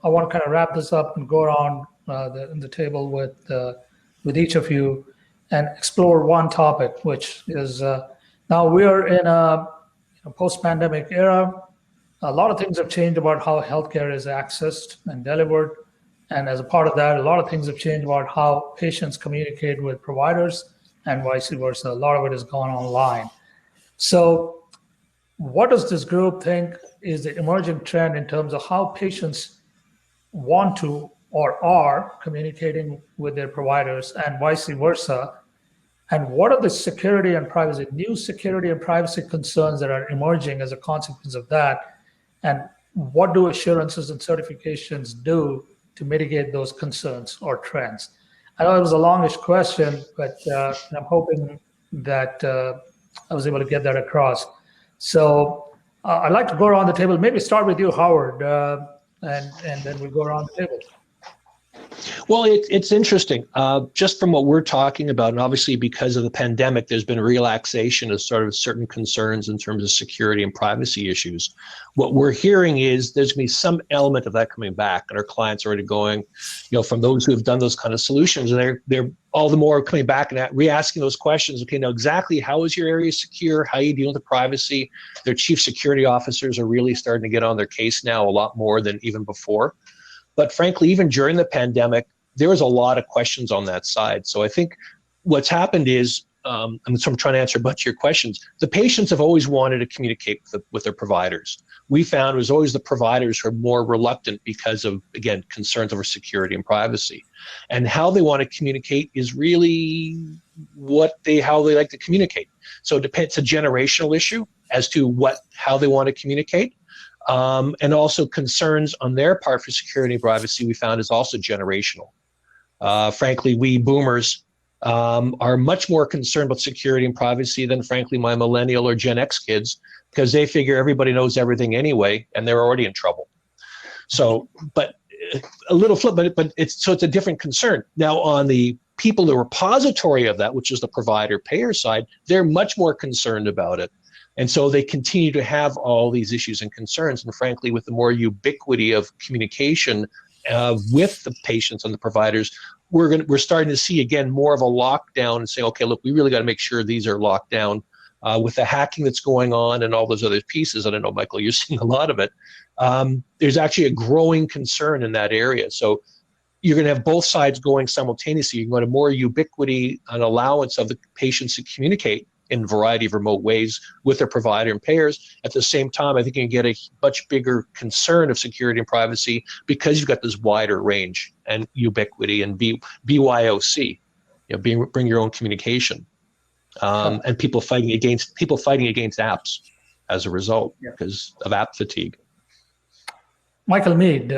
I want to kind of wrap this up and go around the table with each of you and explore one topic, which is now we are in a post-pandemic era. A lot of things have changed about how healthcare is accessed and delivered. And as a part of that, a lot of things have changed about how patients communicate with providers and vice versa. A lot of it has gone online. So what does this group think is the emerging trend in terms of how patients want to or are communicating with their providers and vice versa? And what are the security and privacy, new security and privacy concerns that are emerging as a consequence of that? And what do assurances and certifications do to mitigate those concerns or trends? I know it was a longish question, but I'm hoping that I was able to get that across. So I'd like to go around the table, maybe start with you, Howard, and then we'll go around the table. Well, it's interesting. Just from what we're talking about, and obviously because of the pandemic, there's been a relaxation of sort of certain concerns in terms of security and privacy issues. What we're hearing is there's going to be some element of that coming back, and our clients are already going, from those who have done those kind of solutions, and they're all the more coming back and re-asking those questions. Okay, now exactly how is your area secure? How are you dealing with the privacy? Their chief security officers are really starting to get on their case now a lot more than even before. But frankly, even during the pandemic, there was a lot of questions on that side. So I think what's happened is, so I'm trying to answer a bunch of your questions. The patients have always wanted to communicate with their providers. We found it was always the providers who are more reluctant because of, again, concerns over security and privacy. And how they want to communicate is really how they like to communicate. So it depends, it's a generational issue as to how they want to communicate. And also concerns on their part for security and privacy we found is also generational. Frankly, we boomers are much more concerned about security and privacy than, frankly, my millennial or Gen X kids, because they figure everybody knows everything anyway, and they're already in trouble. So, but a little flip, but it's a different concern. Now, on the people, the repository of that, which is the provider payer side, they're much more concerned about it. And so they continue to have all these issues and concerns. And frankly, with the more ubiquity of communication with the patients and the providers, we're starting to see, again, more of a lockdown and saying, okay, look, we really got to make sure these are locked down. With the hacking that's going on and all those other pieces, I don't know, Michael, you're seeing a lot of it. There's actually a growing concern in that area. So you're going to have both sides going simultaneously. You're going to have more ubiquity and allowance of the patients to communicate in a variety of remote ways with their provider and payers. At the same time, I think you can get a much bigger concern of security and privacy because you've got this wider range and ubiquity and BYOC, bring your own communication, and people fighting against apps as a result because of app fatigue. Michael Mead,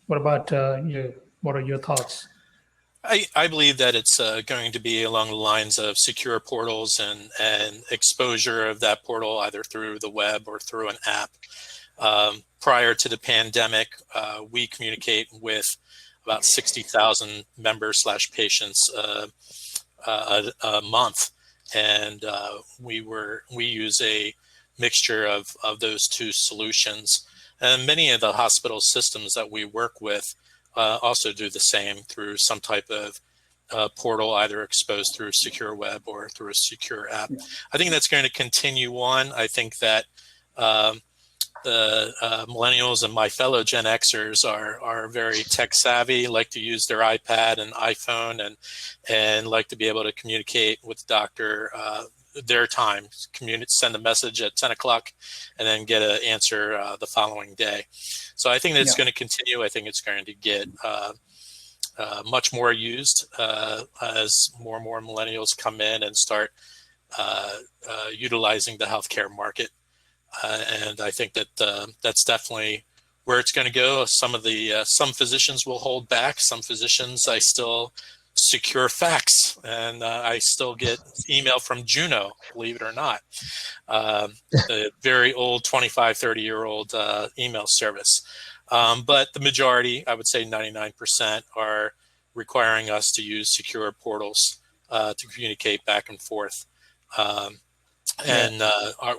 what about you? What are your thoughts? I believe that it's going to be along the lines of secure portals and exposure of that portal either through the web or through an app. Prior to the pandemic, we communicate with about 60,000 members/patients a month, and we use a mixture of those two solutions. And many of the hospital systems that we work with also do the same through some type of portal, either exposed through secure web or through a secure app. Yeah. I think that's going to continue on. I think that the millennials and my fellow Gen Xers are very tech savvy, like to use their iPad and iPhone and like to be able to communicate with the doctor their time, send a message at 10 o'clock and then get an answer the following day. So I think that's going to continue. I think it's going to get much more used as more and more millennials come in and start utilizing the healthcare market. And I think that that's definitely where it's going to go. Some physicians will hold back. Some physicians, I still secure fax, and I still get email from Juno, believe it or not, the very old 25, 30-year-old email service. But the majority, I would say 99%, are requiring us to use secure portals to communicate back and forth. And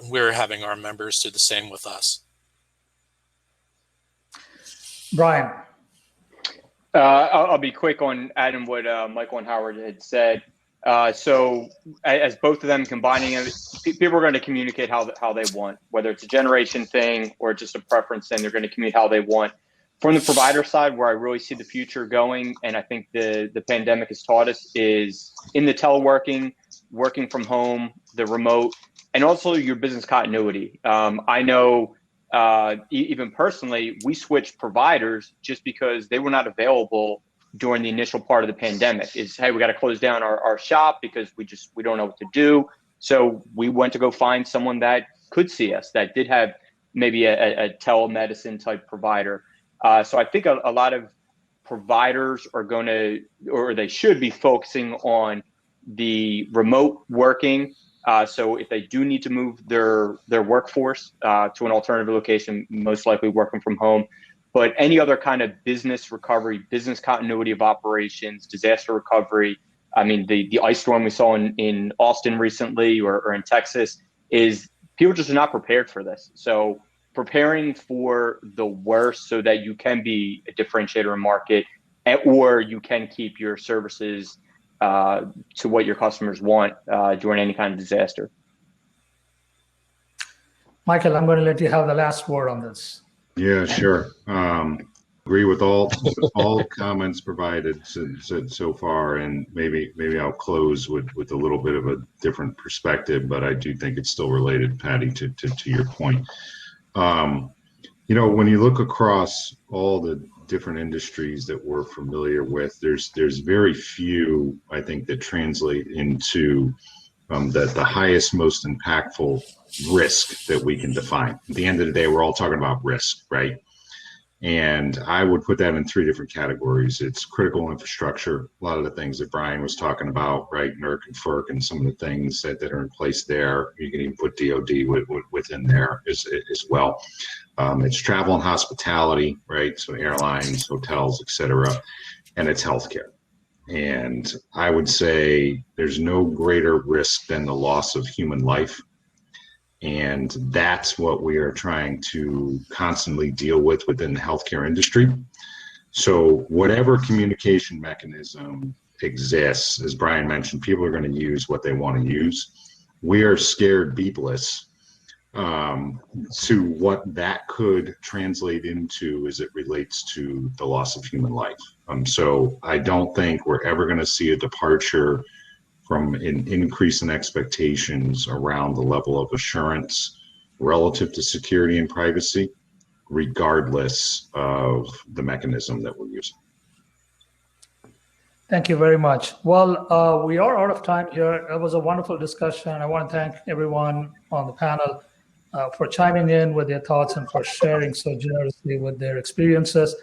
we're having our members do the same with us. Brian. I'll be quick on adding what Michael and Howard had said. So as both of them combining it, people are going to communicate how they want, whether it's a generation thing or just a preference thing. They're going to communicate how they want. From the provider side, where I really see the future going, and I think the pandemic has taught us, is in the teleworking, working from home, the remote, and also your business continuity. I know even personally, we switched providers just because they were not available during the initial part of the pandemic. Is, hey, we got to close down our shop because we don't know what to do. So we went to go find someone that could see us, that did have maybe a telemedicine type provider. So I think a lot of providers are going to, or they should be focusing on the remote working. So if they do need to move their workforce to an alternative location, most likely working from home, but any other kind of business recovery, business continuity of operations, disaster recovery. I mean, the ice storm we saw in Austin recently or in Texas, is people just are not prepared for this. So preparing for the worst so that you can be a differentiator in market, or you can keep your services to what your customers want during any kind of disaster. Michael, I'm going to let you have the last word on this. Yeah, sure. Agree with all comments provided so far, and maybe I'll close with a little bit of a different perspective, but I do think it's still related, Patty, to your point. You know, when you look across all the different industries that we're familiar with, there's very few, I think, that translate into the highest, most impactful risk that we can define. At the end of the day, we're all talking about risk, right? And I would put that in three different categories. It's critical infrastructure, a lot of the things that Brian was talking about, right? NERC and FERC and some of the things that are in place there. You can even put DOD within there as well. It's travel and hospitality, right? So airlines, hotels, et cetera, and it's healthcare. And I would say there's no greater risk than the loss of human life. And that's what we are trying to constantly deal with within the healthcare industry. So whatever communication mechanism exists, as Brian mentioned, people are going to use what they want to use. We are scared beepless to what that could translate into as it relates to the loss of human life. So I don't think we're ever going to see a departure from an increase in expectations around the level of assurance relative to security and privacy, regardless of the mechanism that we're using. Thank you very much. Well, we are out of time here. It was a wonderful discussion. I want to thank everyone on the panel for chiming in with their thoughts and for sharing so generously with their experiences.